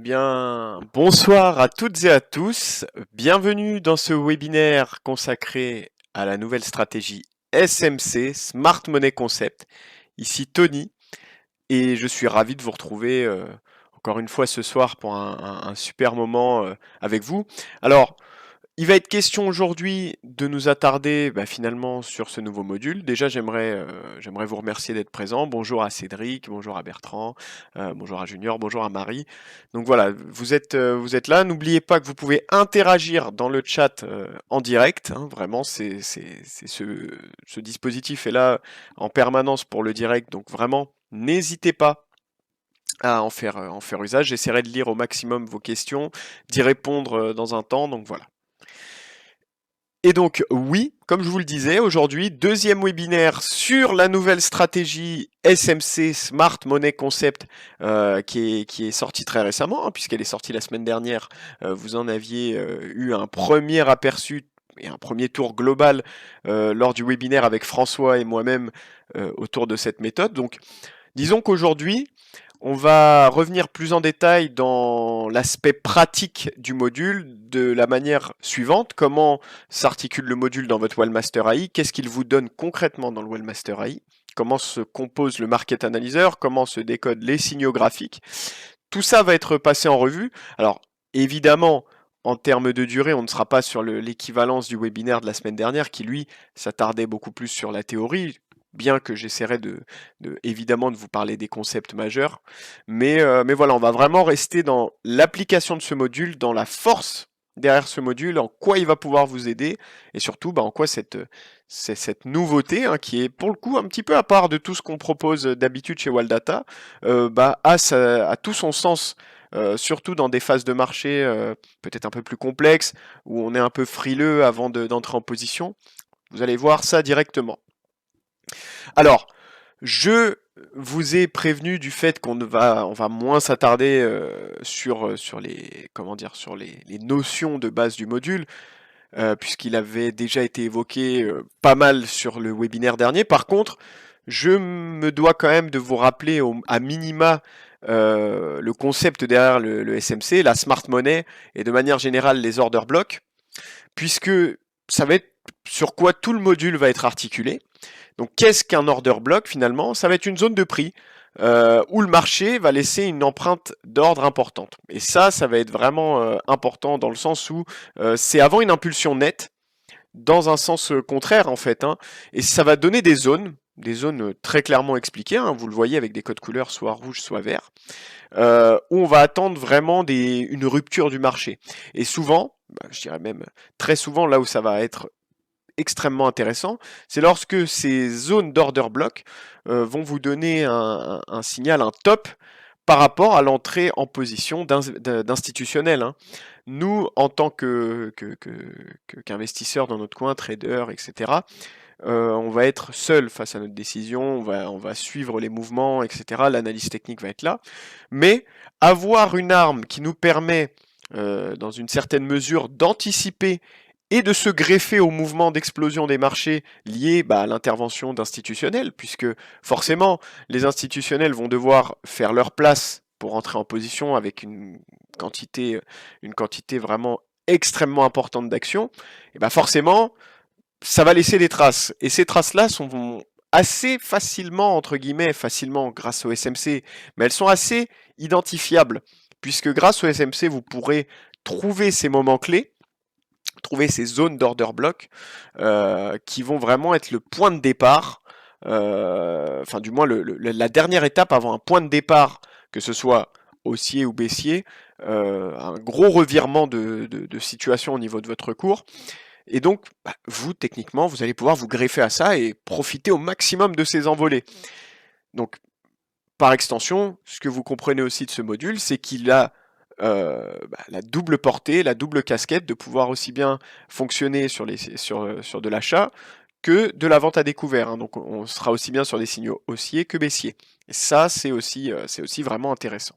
bien, bonsoir à toutes et à tous. Bienvenue dans ce webinaire consacré à la nouvelle stratégie SMC, Smart Money Concept. Ici Tony et je suis ravi de vous retrouver encore une fois ce soir pour un super moment avec vous. Alors, il va être question aujourd'hui de nous attarder finalement sur ce nouveau module. Déjà, j'aimerais vous remercier d'être présent. Bonjour à Cédric, bonjour à Bertrand, bonjour à Junior, bonjour à Marie. Donc voilà, vous êtes là. N'oubliez pas que vous pouvez interagir dans le chat en direct, hein. Vraiment, ce dispositif est là en permanence pour le direct. Donc vraiment, n'hésitez pas à en faire usage. J'essaierai de lire au maximum vos questions, d'y répondre dans un temps. Donc voilà. Et donc oui, comme je vous le disais, aujourd'hui, deuxième webinaire sur la nouvelle stratégie SMC Smart Money Concept qui est sortie très récemment, hein, puisqu'elle est sortie la semaine dernière. Vous en aviez eu un premier aperçu et un premier tour global lors du webinaire avec François et moi-même autour de cette méthode. Donc disons qu'aujourd'hui, on va revenir plus en détail dans l'aspect pratique du module de la manière suivante. Comment s'articule le module dans votre Wellmaster AI? Qu'est-ce qu'il vous donne concrètement dans le Wellmaster AI? Comment se compose le Market Analyzer? Comment se décodent les signaux graphiques? Tout ça va être passé en revue. Alors, évidemment, en termes de durée, on ne sera pas sur l'équivalence du webinaire de la semaine dernière qui, lui, s'attardait beaucoup plus sur la théorie, bien que j'essaierai évidemment de vous parler des concepts majeurs. Mais voilà, on va vraiment rester dans l'application de ce module, dans la force derrière ce module, en quoi il va pouvoir vous aider, et surtout en quoi cette nouveauté, hein, qui est pour le coup un petit peu à part de tout ce qu'on propose d'habitude chez Waldata, a tout son sens. Surtout dans des phases de marché peut-être un peu plus complexes, où on est un peu frileux avant d'entrer en position. Vous allez voir ça directement. Alors, je vous ai prévenu du fait on va moins s'attarder sur les, comment dire, sur les notions de base du module, puisqu'il avait déjà été évoqué pas mal sur le webinaire dernier. Par contre, je me dois quand même de vous rappeler à minima le concept derrière le SMC, la smart money, et de manière générale les order blocks, puisque ça va être sur quoi tout le module va être articulé. Donc qu'est-ce qu'un order block finalement? Ça va être une zone de prix où le marché va laisser une empreinte d'ordre importante. Et ça va être vraiment important dans le sens où c'est avant une impulsion nette, dans un sens contraire en fait, hein, et ça va donner des zones très clairement expliquées, hein, vous le voyez avec des codes couleurs soit rouge soit vert, où on va attendre vraiment une rupture du marché. Et souvent, je dirais même très souvent, là où ça va être extrêmement intéressant, c'est lorsque ces zones d'order block vont vous donner un signal, un top, par rapport à l'entrée en position d'institutionnel, hein. Nous, en tant qu'investisseurs dans notre coin, traders, etc., on va être seul face à notre décision, on va suivre les mouvements, etc. L'analyse technique va être là. Mais avoir une arme qui nous permet, dans une certaine mesure, d'anticiper et de se greffer au mouvement d'explosion des marchés liés à l'intervention d'institutionnels, puisque forcément, les institutionnels vont devoir faire leur place pour entrer en position avec une quantité vraiment extrêmement importante d'actions, et forcément, ça va laisser des traces. Et ces traces-là sont assez facilement, entre guillemets, facilement grâce au SMC, mais elles sont assez identifiables, puisque grâce au SMC, vous pourrez trouver ces moments clés, trouver ces zones d'order block qui vont vraiment être le point de départ, enfin du moins la dernière étape avant un point de départ, que ce soit haussier ou baissier, un gros revirement de situation au niveau de votre cours. Et donc, vous, techniquement, vous allez pouvoir vous greffer à ça et profiter au maximum de ces envolées. Donc, par extension, ce que vous comprenez aussi de ce module, c'est qu'il a la double portée, la double casquette de pouvoir aussi bien fonctionner sur de l'achat que de la vente à découvert, hein. Donc on sera aussi bien sur des signaux haussiers que baissiers. Et ça, c'est aussi vraiment intéressant.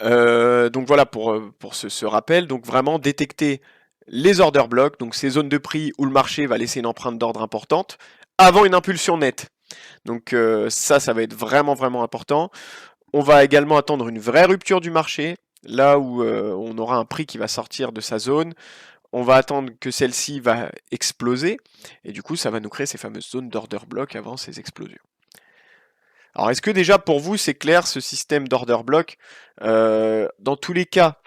Donc voilà pour ce rappel. Donc vraiment détecter les order blocks, donc ces zones de prix où le marché va laisser une empreinte d'ordre importante avant une impulsion nette. Donc ça va être vraiment important. On va également attendre une vraie rupture du marché, là où on aura un prix qui va sortir de sa zone. On va attendre que celle-ci va exploser, et du coup ça va nous créer ces fameuses zones d'order block avant ces explosions. Alors est-ce que déjà pour vous c'est clair ce système d'order block? Dans tous les cas,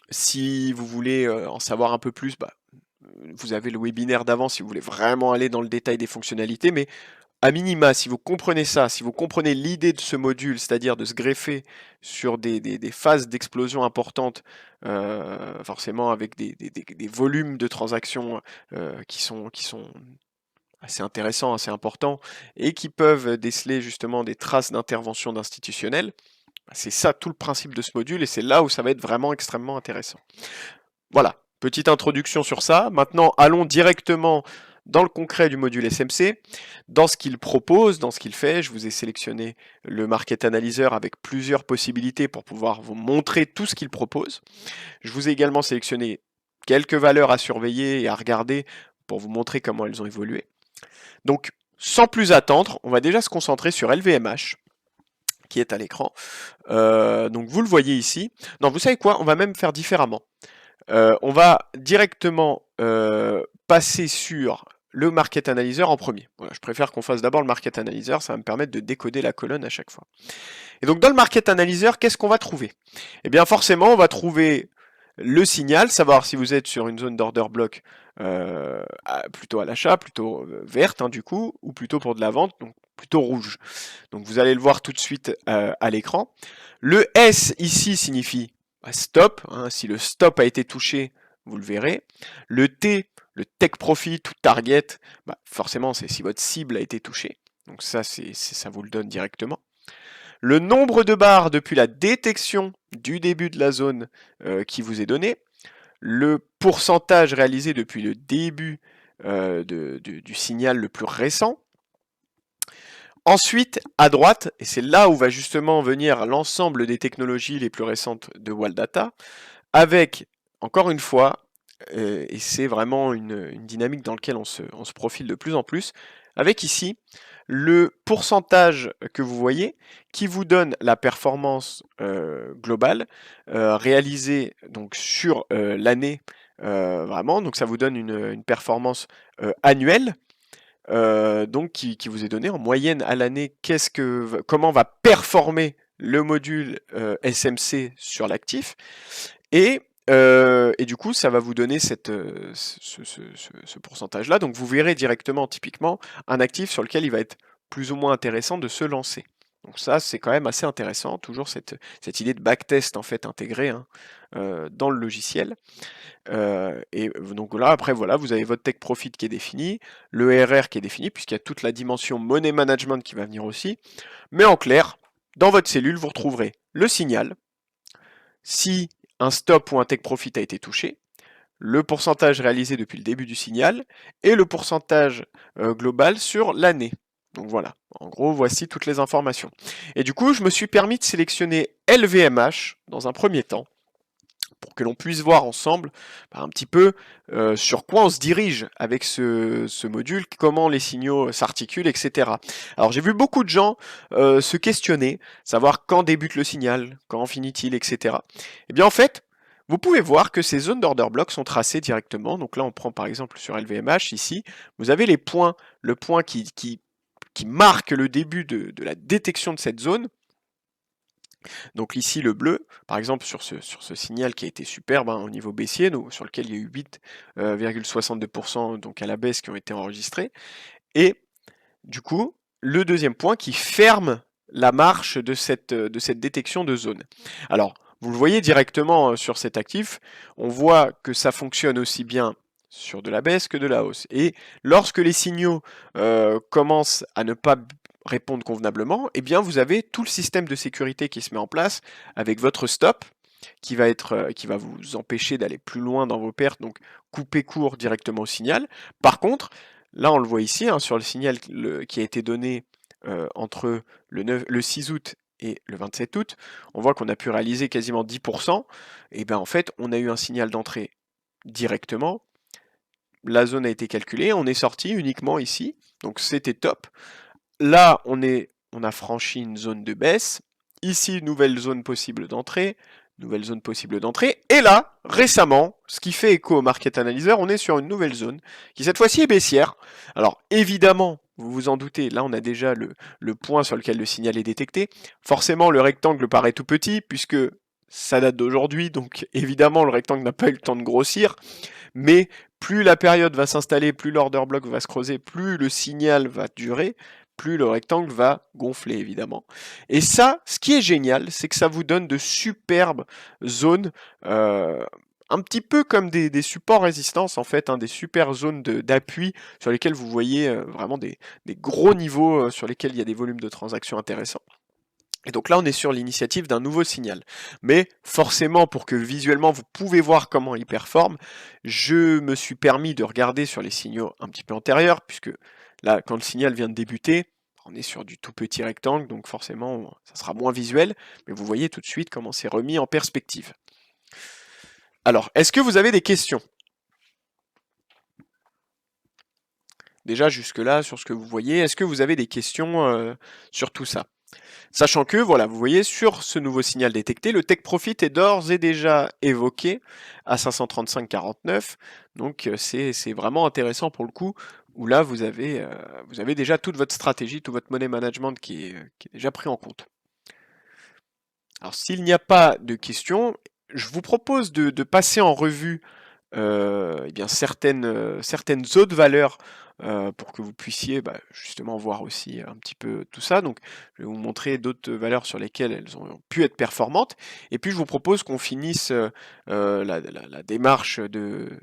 si vous voulez en savoir un peu plus, vous avez le webinaire d'avant si vous voulez vraiment aller dans le détail des fonctionnalités, mais à minima, si vous comprenez ça, si vous comprenez l'idée de ce module, c'est-à-dire de se greffer sur des phases d'explosion importantes, forcément avec des volumes de transactions qui sont assez intéressants, assez importants, et qui peuvent déceler justement des traces d'intervention d'institutionnels, c'est ça tout le principe de ce module, et c'est là où ça va être vraiment extrêmement intéressant. Voilà, petite introduction sur ça. Maintenant, allons directement dans le concret du module SMC, dans ce qu'il propose, dans ce qu'il fait. Je vous ai sélectionné le Market Analyzer avec plusieurs possibilités pour pouvoir vous montrer tout ce qu'il propose. Je vous ai également sélectionné quelques valeurs à surveiller et à regarder pour vous montrer comment elles ont évolué. Donc, sans plus attendre, on va déjà se concentrer sur LVMH, qui est à l'écran. Donc, vous le voyez ici. Non, vous savez quoi? On va même faire différemment. On va directement passer sur le Market Analyzer en premier. Voilà, je préfère qu'on fasse d'abord le Market Analyzer, ça va me permettre de décoder la colonne à chaque fois. Et donc dans le Market Analyzer, qu'est-ce qu'on va trouver? Eh bien forcément, on va trouver le signal, savoir si vous êtes sur une zone d'order block plutôt à l'achat, plutôt verte du coup, ou plutôt pour de la vente, donc plutôt rouge. Donc vous allez le voir tout de suite à l'écran. Le S ici signifie stop, si le stop a été touché, vous le verrez. Le T, le take profit ou target, forcément c'est si votre cible a été touchée. Donc ça, ça vous le donne directement. Le nombre de barres depuis la détection du début de la zone qui vous est donné. Le pourcentage réalisé depuis le début du signal le plus récent. Ensuite, à droite, et c'est là où va justement venir l'ensemble des technologies les plus récentes de Waldata, avec, encore une fois, et c'est vraiment une dynamique dans laquelle on se profile de plus en plus, avec ici le pourcentage que vous voyez qui vous donne la performance globale réalisée donc sur l'année vraiment, donc ça vous donne une performance annuelle donc qui vous est donné en moyenne à l'année. Comment va performer le module SMC sur l'actif, et du coup ça va vous donner ce pourcentage là. Donc vous verrez directement typiquement un actif sur lequel il va être plus ou moins intéressant de se lancer. Donc ça c'est quand même assez intéressant, toujours cette idée de backtest en fait intégrée dans le logiciel. Et donc là, après, voilà, vous avez votre take profit qui est défini, le RR qui est défini, puisqu'il y a toute la dimension money management qui va venir aussi. Mais en clair, dans votre cellule, vous retrouverez le signal, si un stop ou un take profit a été touché, le pourcentage réalisé depuis le début du signal, et le pourcentage global sur l'année. Donc voilà, en gros, voici toutes les informations. Et du coup, je me suis permis de sélectionner LVMH dans un premier temps, pour que l'on puisse voir ensemble un petit peu sur quoi on se dirige avec ce module, comment les signaux s'articulent, etc. Alors j'ai vu beaucoup de gens se questionner, savoir quand débute le signal, quand finit-il, etc. Et bien en fait, vous pouvez voir que ces zones d'order block sont tracées directement. Donc là on prend par exemple sur LVMH ici, vous avez les points, le point qui marque le début de la détection de cette zone. Donc ici le bleu, par exemple sur ce signal qui a été superbe au niveau baissier, sur lequel il y a eu 8,62% donc à la baisse qui ont été enregistrés. Et du coup, le deuxième point qui ferme la marche de cette détection de zone. Alors, vous le voyez directement sur cet actif, on voit que ça fonctionne aussi bien sur de la baisse que de la hausse. Et lorsque les signaux commencent à ne pas répondre convenablement, eh bien vous avez tout le système de sécurité qui se met en place avec votre stop qui va vous empêcher d'aller plus loin dans vos pertes, donc couper court directement au signal. Par contre, là on le voit ici sur le signal qui a été donné entre le 6 août et le 27 août, on voit qu'on a pu réaliser quasiment 10%, et bien en fait on a eu un signal d'entrée directement, la zone a été calculée, on est sorti uniquement ici, donc c'était top. Là, on a franchi une zone de baisse. Ici, nouvelle zone possible d'entrée, nouvelle zone possible d'entrée. Et là, récemment, ce qui fait écho au Market Analyzer, on est sur une nouvelle zone qui cette fois-ci est baissière. Alors évidemment, vous vous en doutez, là on a déjà le point sur lequel le signal est détecté. Forcément, le rectangle paraît tout petit puisque ça date d'aujourd'hui, donc évidemment le rectangle n'a pas eu le temps de grossir. Mais plus la période va s'installer, plus l'order block va se creuser, plus le signal va durer, plus le rectangle va gonfler évidemment. Et ça, ce qui est génial, c'est que ça vous donne de superbes zones, un petit peu comme des supports résistance en fait, hein, des super zones d'appui sur lesquelles vous voyez vraiment des gros niveaux sur lesquels il y a des volumes de transactions intéressants. Et donc là, on est sur l'initiative d'un nouveau signal. Mais forcément, pour que visuellement vous pouvez voir comment il performe, je me suis permis de regarder sur les signaux un petit peu antérieurs, puisque là, quand le signal vient de débuter, on est sur du tout petit rectangle, donc forcément, ça sera moins visuel, mais vous voyez tout de suite comment c'est remis en perspective. Alors, est-ce que vous avez des questions? Déjà jusque-là, sur ce que vous voyez, est-ce que vous avez des questions sur tout ça? Sachant que, voilà, vous voyez, sur ce nouveau signal détecté, le take profit est d'ores et déjà évoqué à 535,49. Donc c'est vraiment intéressant pour le coup, où là vous avez déjà toute votre stratégie, tout votre money management qui est déjà pris en compte. Alors s'il n'y a pas de questions, je vous propose de passer en revue eh bien certaines autres valeurs pour que vous puissiez justement voir aussi un petit peu tout ça. Donc je vais vous montrer d'autres valeurs sur lesquelles elles ont pu être performantes. Et puis je vous propose qu'on finisse la démarche de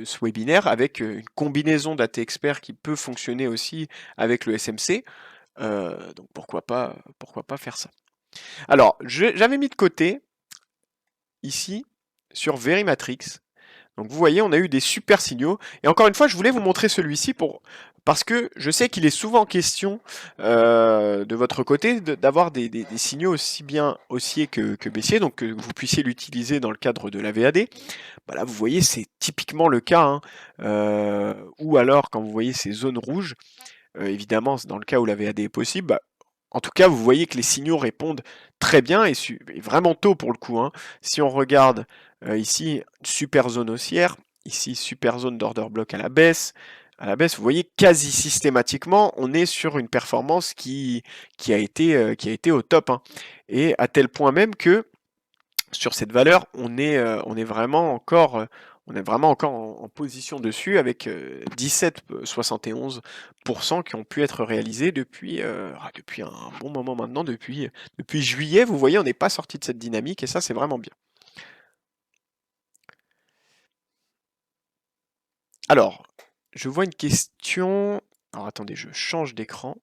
ce webinaire avec une combinaison d'AT Expert qui peut fonctionner aussi avec le SMC. Donc pourquoi pas faire ça. Alors j'avais mis de côté ici sur Verimatrix. Donc vous voyez, on a eu des super signaux. Et encore une fois, je voulais vous montrer celui-ci parce que je sais qu'il est souvent question de votre côté d'avoir des signaux aussi bien haussiers que baissiers, donc que vous puissiez l'utiliser dans le cadre de la VAD. Bah là, vous voyez, c'est typiquement le cas. Hein. Ou alors, quand vous voyez ces zones rouges, évidemment, dans le cas où la VAD est possible, en tout cas, vous voyez que les signaux répondent très bien et vraiment tôt pour le coup. Hein. Si on regarde ici, super zone haussière, ici, super zone d'order block à la baisse. À la baisse, vous voyez quasi systématiquement, on est sur une performance qui a été au top. Hein. Et à tel point même que sur cette valeur, on est vraiment encore en position dessus avec 17,71% qui ont pu être réalisés depuis un bon moment maintenant, depuis juillet. Vous voyez, on n'est pas sorti de cette dynamique et ça, c'est vraiment bien. Alors, je vois une question. Alors attendez, je change d'écran.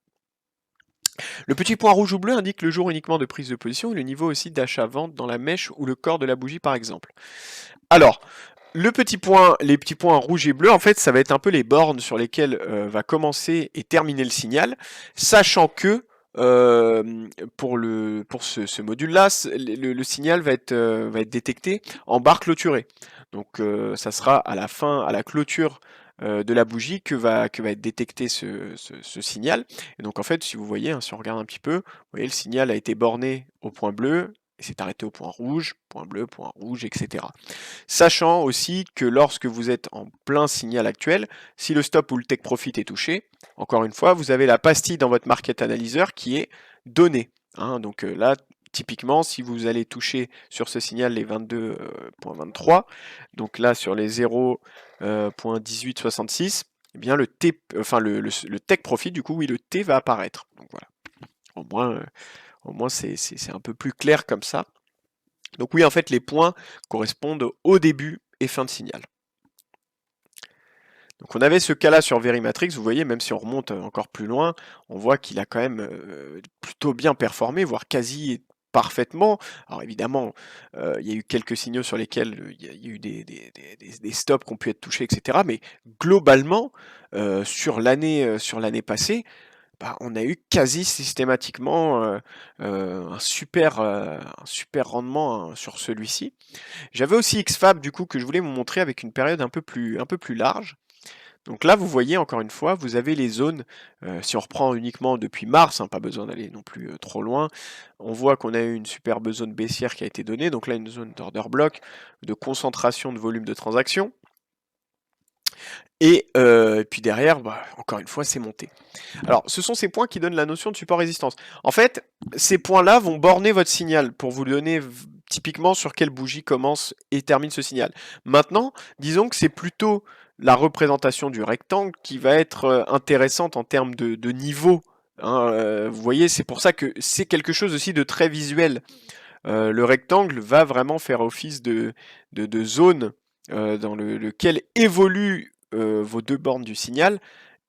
Le petit point rouge ou bleu indique le jour uniquement de prise de position et le niveau aussi d'achat-vente dans la mèche ou le corps de la bougie par exemple. Alors, les petits points rouges et bleus, en fait, ça va être un peu les bornes sur lesquelles va commencer et terminer le signal, sachant que pour ce module-là, le signal va être détecté en barre clôturée. Donc ça sera à la fin, à la clôture de la bougie que va être détecté ce signal. Et donc en fait, si vous voyez, hein, si on regarde un petit peu, vous voyez le signal a été borné au point bleu et s'est arrêté au point rouge, point bleu, point rouge, etc. Sachant aussi que lorsque vous êtes en plein signal actuel, si le stop ou le take profit est touché, encore une fois, vous avez la pastille dans votre market analyzer qui est donnée. Hein. Donc là, typiquement, si vous allez toucher sur ce signal les 22,23, donc là sur les 0,1866, eh bien le take profit, du coup, oui, le T va apparaître. Donc voilà. Au moins c'est un peu plus clair comme ça. Donc oui, en fait, les points correspondent au début et fin de signal. Donc on avait ce cas-là sur Verimatrix, vous voyez, même si on remonte encore plus loin, on voit qu'il a quand même plutôt bien performé, voire quasi parfaitement. Alors évidemment, il y a eu quelques signaux sur lesquels il y a eu des stops qui ont pu être touchés, etc. Mais globalement, sur l'année passée, on a eu quasi systématiquement un super rendement hein, sur celui-ci. J'avais aussi XFAB du coup que je voulais vous montrer avec une période un peu plus large. Donc là, vous voyez encore une fois, vous avez les zones, si on reprend uniquement depuis mars, hein, pas besoin d'aller non plus trop loin, on voit qu'on a eu une superbe zone baissière qui a été donnée, donc là une zone d'order block, de concentration de volume de transactions, et puis derrière, bah, encore une fois, c'est monté. Alors, ce sont ces points qui donnent la notion de support-résistance. En fait, ces points-là vont borner votre signal pour vous donner typiquement sur quelle bougie commence et termine ce signal. Maintenant, disons que c'est plutôt la représentation du rectangle qui va être intéressante en termes de niveau. Hein, vous voyez, c'est pour ça que c'est quelque chose aussi de très visuel. Le rectangle va vraiment faire office de zone dans lequel évoluent vos deux bornes du signal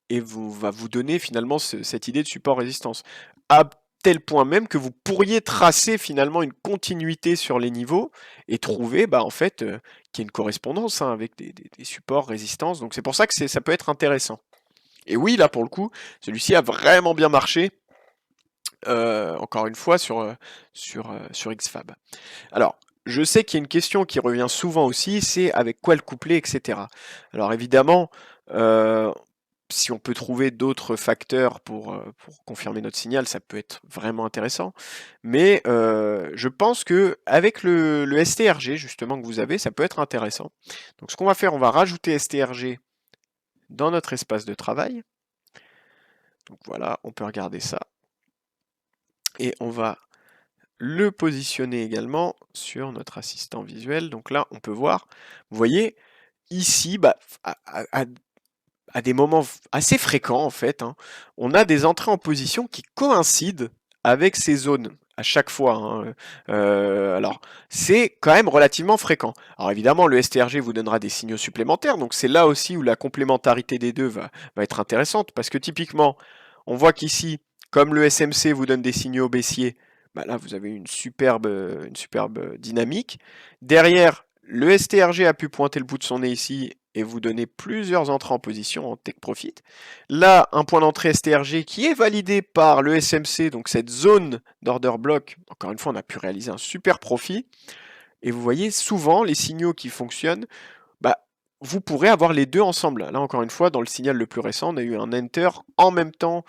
et va vous donner finalement cette idée de support-résistance. À tel point même que vous pourriez tracer finalement une continuité sur les niveaux et trouver bah, en fait qu'il y a une correspondance hein, avec des supports résistance. Donc c'est pour ça que ça peut être intéressant. Et oui, là pour le coup, celui-ci a vraiment bien marché. Encore une fois sur XFAB. Alors, je sais qu'il y a une question qui revient souvent aussi, c'est avec quoi le coupler, etc. Alors évidemment, si on peut trouver d'autres facteurs pour confirmer notre signal, ça peut être vraiment intéressant. Mais je pense que avec le STRG justement que vous avez, ça peut être intéressant. Donc ce qu'on va faire, on va rajouter STRG dans notre espace de travail. Donc voilà, on peut regarder ça. Et on va le positionner également sur notre assistant visuel. Donc là, on peut voir, vous voyez, ici, bah, à des moments assez fréquents, en fait, hein, on a des entrées en position qui coïncident avec ces zones à chaque fois. Hein. Alors, c'est quand même relativement fréquent. Alors évidemment, le STRG vous donnera des signaux supplémentaires, donc c'est là aussi où la complémentarité des deux va être intéressante, parce que typiquement, on voit qu'ici, comme le SMC vous donne des signaux baissiers, bah là vous avez une superbe dynamique. Derrière, le STRG a pu pointer le bout de son nez ici et vous donner plusieurs entrées en position en take profit. Là, un point d'entrée STRG qui est validé par le SMC, donc cette zone d'order block. Encore une fois, on a pu réaliser un super profit. Et vous voyez, souvent, les signaux qui fonctionnent, bah, vous pourrez avoir les deux ensemble. Là, encore une fois, dans le signal le plus récent, on a eu un enter en même temps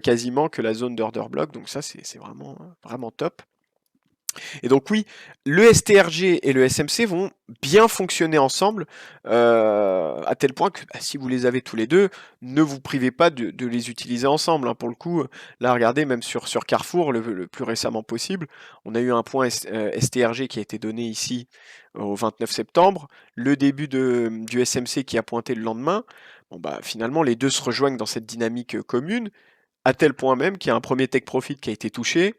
quasiment que la zone d'order block. Donc ça, c'est vraiment, vraiment top. Et donc oui, le STRG et le SMC vont bien fonctionner ensemble, à tel point que bah, si vous les avez tous les deux, ne vous privez pas de les utiliser ensemble. Hein. Pour le coup, là regardez, même sur Carrefour, le plus récemment possible, on a eu un point STRG qui a été donné ici au 29 septembre, le début du SMC qui a pointé le lendemain. Bon bah finalement les deux se rejoignent dans cette dynamique commune, à tel point même qu'il y a un premier take profit qui a été touché,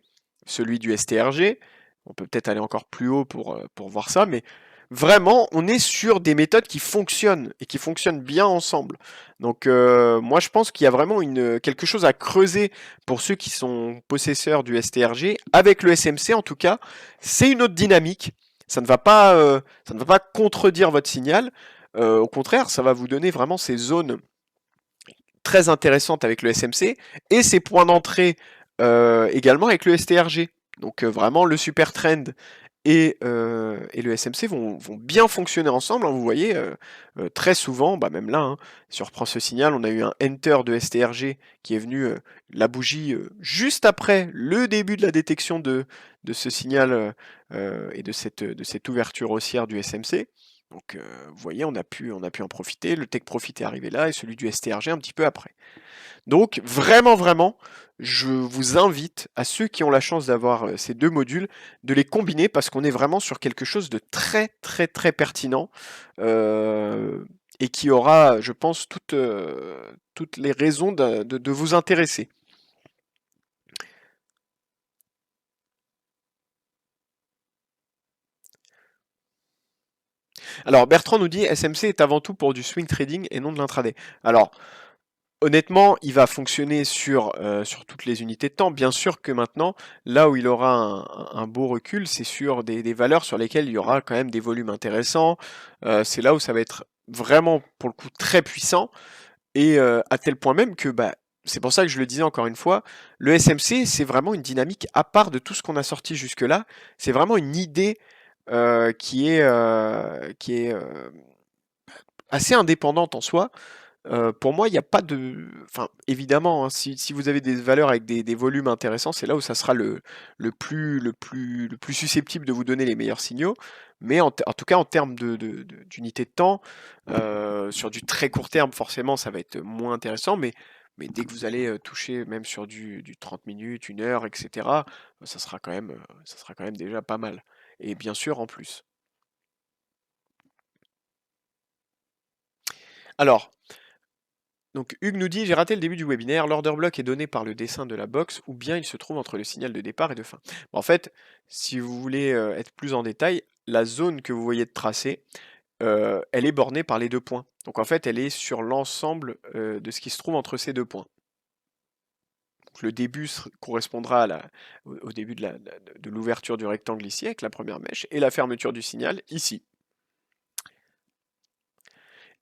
celui du STRG. On peut peut-être aller encore plus haut pour voir ça, mais vraiment, on est sur des méthodes qui fonctionnent et qui fonctionnent bien ensemble. Donc moi je pense qu'il y a vraiment quelque chose à creuser pour ceux qui sont possesseurs du STRG. Avec le SMC en tout cas, c'est une autre dynamique. Ça ne va pas contredire votre signal. Au contraire, ça va vous donner vraiment ces zones très intéressantes avec le SMC et ces points d'entrée également avec le STRG. Donc vraiment le super trend et le SMC vont bien fonctionner ensemble. Hein, vous voyez, très souvent, bah même là, hein, si on reprend ce signal, on a eu un enter de STRG qui est venu la bougie juste après le début de la détection de ce signal et de cette ouverture haussière du SMC. Donc vous voyez, on a pu en profiter. Le take profit est arrivé là et celui du STRG un petit peu après. Donc vraiment, vraiment, je vous invite à ceux qui ont la chance d'avoir ces deux modules de les combiner parce qu'on est vraiment sur quelque chose de très, très, très pertinent et qui aura, je pense, toutes les raisons de vous intéresser. Alors Bertrand nous dit SMC est avant tout pour du swing trading et non de l'intraday. Alors honnêtement, il va fonctionner sur toutes les unités de temps. Bien sûr que maintenant, là où il aura un beau recul, c'est sur des valeurs sur lesquelles il y aura quand même des volumes intéressants. C'est là où ça va être vraiment, pour le coup, très puissant. Et à tel point même que bah, c'est pour ça que je le disais encore une fois, le SMC, c'est vraiment une dynamique à part de tout ce qu'on a sorti jusque-là. C'est vraiment une idée qui est assez indépendante en soi. Pour moi, il n'y a pas de... Enfin, évidemment, hein, si vous avez des valeurs avec des volumes intéressants, c'est là où ça sera le plus susceptible de vous donner les meilleurs signaux. Mais en tout cas, en termes d'unité de temps, sur du très court terme, forcément, ça va être moins intéressant. Mais dès que vous allez toucher même sur du 30 minutes, 1 heure, etc., ça sera quand même déjà pas mal. Et bien sûr, en plus. Alors, donc Hugues nous dit, j'ai raté le début du webinaire, l'order block est donné par le dessin de la box ou bien il se trouve entre le signal de départ et de fin. Bon, en fait, si vous voulez être plus en détail, la zone que vous voyez de tracé, elle est bornée par les 2 points. Donc en fait, elle est sur l'ensemble de ce qui se trouve entre ces 2 points. Donc, le début correspondra au début de l'ouverture du rectangle ici avec la première mèche et la fermeture du signal ici.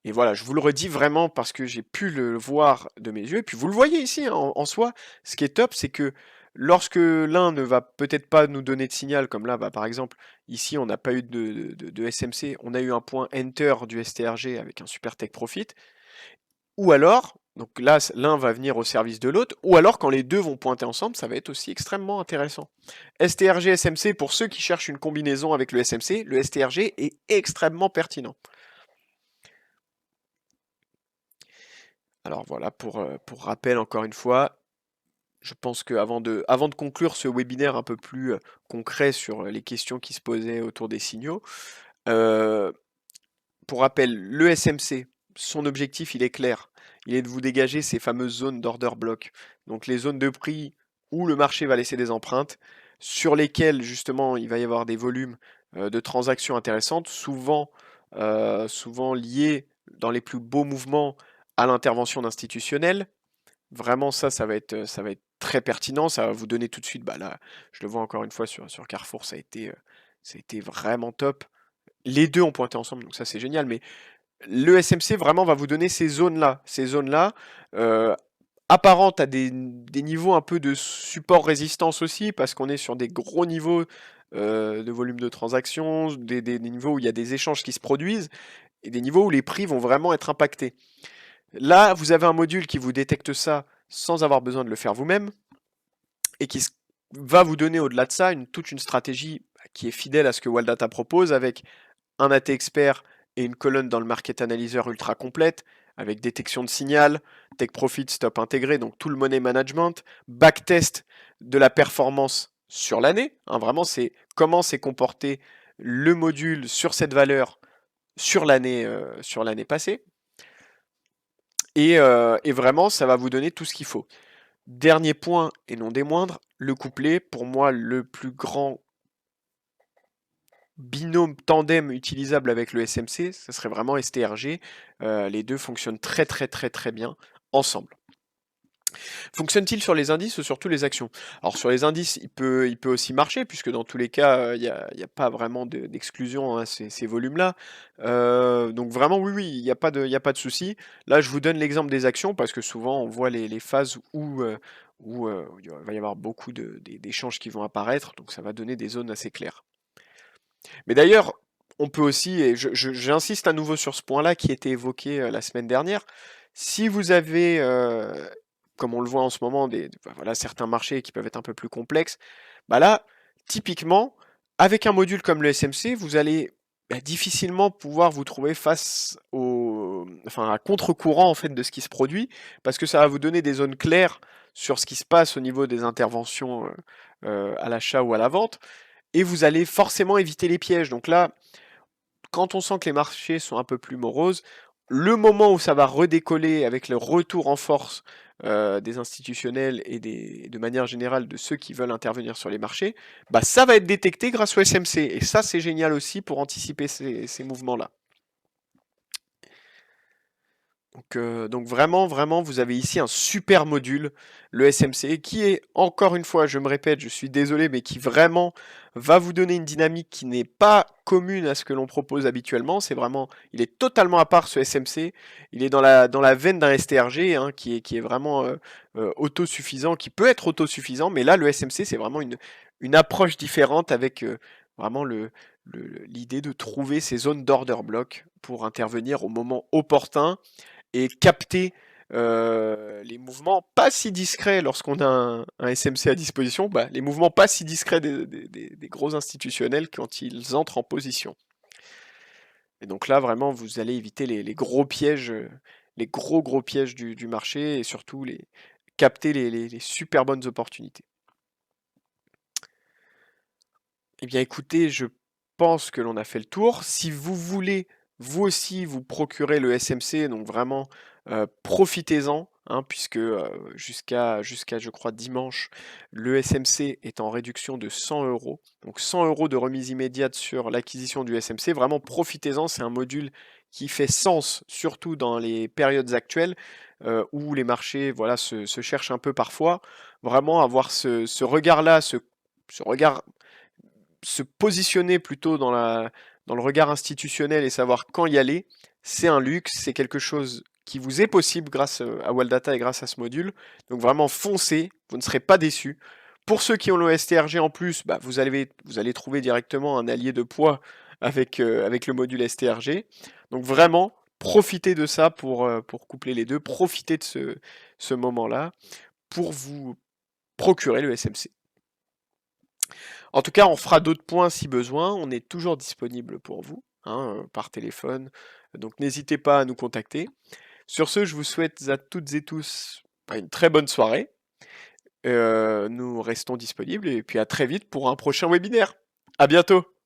Et voilà, je vous le redis vraiment parce que j'ai pu le voir de mes yeux. Et puis vous le voyez ici, hein, en soi, ce qui est top, c'est que lorsque l'un ne va peut-être pas nous donner de signal, comme là, bah, par exemple, ici, on n'a pas eu de SMC, on a eu un point Enter du STRG avec un super take profit. Ou alors, donc là, l'un va venir au service de l'autre, ou alors quand les deux vont pointer ensemble, ça va être aussi extrêmement intéressant. STRG, SMC, pour ceux qui cherchent une combinaison avec le SMC, le STRG est extrêmement pertinent. Alors voilà, pour rappel encore une fois, je pense qu'avant de conclure ce webinaire un peu plus concret sur les questions qui se posaient autour des signaux, euh, pour rappel, le SMC, son objectif, il est clair. Il est de vous dégager ces fameuses zones d'order block. Donc les zones de prix où le marché va laisser des empreintes, sur lesquelles justement il va y avoir des volumes de transactions intéressantes, souvent liés dans les plus beaux mouvements à l'intervention d'institutionnels. Vraiment, ça va être très pertinent. Ça va vous donner tout de suite, bah là, je le vois encore une fois sur Carrefour, ça a été vraiment top. Les deux ont pointé ensemble, donc ça c'est génial. Mais le SMC vraiment va vous donner ces zones-là, euh, apparentes à des niveaux un peu de support résistance aussi, parce qu'on est sur des gros niveaux de volume de transactions, des niveaux où il y a des échanges qui se produisent, et des niveaux où les prix vont vraiment être impactés. Là, vous avez un module qui vous détecte ça sans avoir besoin de le faire vous-même et qui va vous donner au-delà de ça toute une stratégie qui est fidèle à ce que Waldata propose avec un AT expert et une colonne dans le market analyzer ultra complète avec détection de signal, take profit, stop intégré, donc tout le money management, backtest de la performance sur l'année. Hein, vraiment, c'est comment s'est comporté le module sur cette valeur sur l'année passée. Et vraiment, ça va vous donner tout ce qu'il faut. Dernier point, et non des moindres, le couplet, pour moi, le plus grand binôme tandem utilisable avec le SMC, ce serait vraiment STRG. Les deux fonctionnent très très très très bien ensemble. Fonctionne-t-il sur les indices ou sur toutes les actions? Alors sur les indices, il peut aussi marcher, puisque dans tous les cas, il y a pas vraiment d'exclusion à ces volumes-là. Donc vraiment, oui, oui, il y a pas de souci. Là, je vous donne l'exemple des actions, parce que souvent, on voit les phases où il va y avoir beaucoup d'échanges qui vont apparaître, donc ça va donner des zones assez claires. Mais d'ailleurs, on peut aussi, et j'insiste à nouveau sur ce point-là qui était évoqué la semaine dernière, si vous avez, comme on le voit en ce moment, voilà, certains marchés qui peuvent être un peu plus complexes, bah là, typiquement, avec un module comme le SMC, vous allez difficilement pouvoir vous trouver enfin, à contre-courant en fait de ce qui se produit, parce que ça va vous donner des zones claires sur ce qui se passe au niveau des interventions à l'achat ou à la vente et vous allez forcément éviter les pièges. Donc là, quand on sent que les marchés sont un peu plus moroses, le moment où ça va redécoller avec le retour en force des institutionnels et de manière générale de ceux qui veulent intervenir sur les marchés, bah ça va être détecté grâce au SMC. Et ça, c'est génial aussi pour anticiper ces mouvements-là. Donc vraiment, vraiment, vous avez ici un super module, le SMC, qui est, encore une fois, je me répète, je suis désolé, mais qui vraiment va vous donner une dynamique qui n'est pas commune à ce que l'on propose habituellement. C'est vraiment, il est totalement à part ce SMC. Il est dans la veine d'un STRG, hein, qui est vraiment autosuffisant, qui peut être autosuffisant, mais là, le SMC, c'est vraiment une approche différente avec vraiment l'idée de trouver ces zones d'order block pour intervenir au moment opportun et capter les mouvements pas si discrets lorsqu'on a un SMC à disposition, bah, les mouvements pas si discrets des gros institutionnels quand ils entrent en position. Et donc là, vraiment, vous allez éviter les gros pièges, les gros pièges du marché et surtout capter les super bonnes opportunités. Eh bien, écoutez, je pense que l'on a fait le tour. Si vous voulez, vous aussi, vous procurer le SMC, donc vraiment, profitez-en, hein, puisque jusqu'à, je crois, dimanche, le SMC est en réduction de 100 euros. Donc 100 euros de remise immédiate sur l'acquisition du SMC. Vraiment, profitez-en. C'est un module qui fait sens, surtout dans les périodes actuelles, où les marchés, voilà, se cherchent un peu parfois. Vraiment, avoir ce regard-là, ce regard se positionner plutôt dans le regard institutionnel et savoir quand y aller, c'est un luxe, c'est quelque chose qui vous est possible grâce à Waldata et grâce à ce module. Donc vraiment foncez, vous ne serez pas déçus. Pour ceux qui ont le STRG en plus, bah, vous allez trouver directement un allié de poids avec le module STRG. Donc vraiment, profitez de ça pour coupler les deux, profitez de ce moment-là pour vous procurer le SMC. En tout cas, on fera d'autres points si besoin. On est toujours disponible pour vous, hein, par téléphone. Donc n'hésitez pas à nous contacter. Sur ce, je vous souhaite à toutes et tous une très bonne soirée. Nous restons disponibles et puis à très vite pour un prochain webinaire. À bientôt!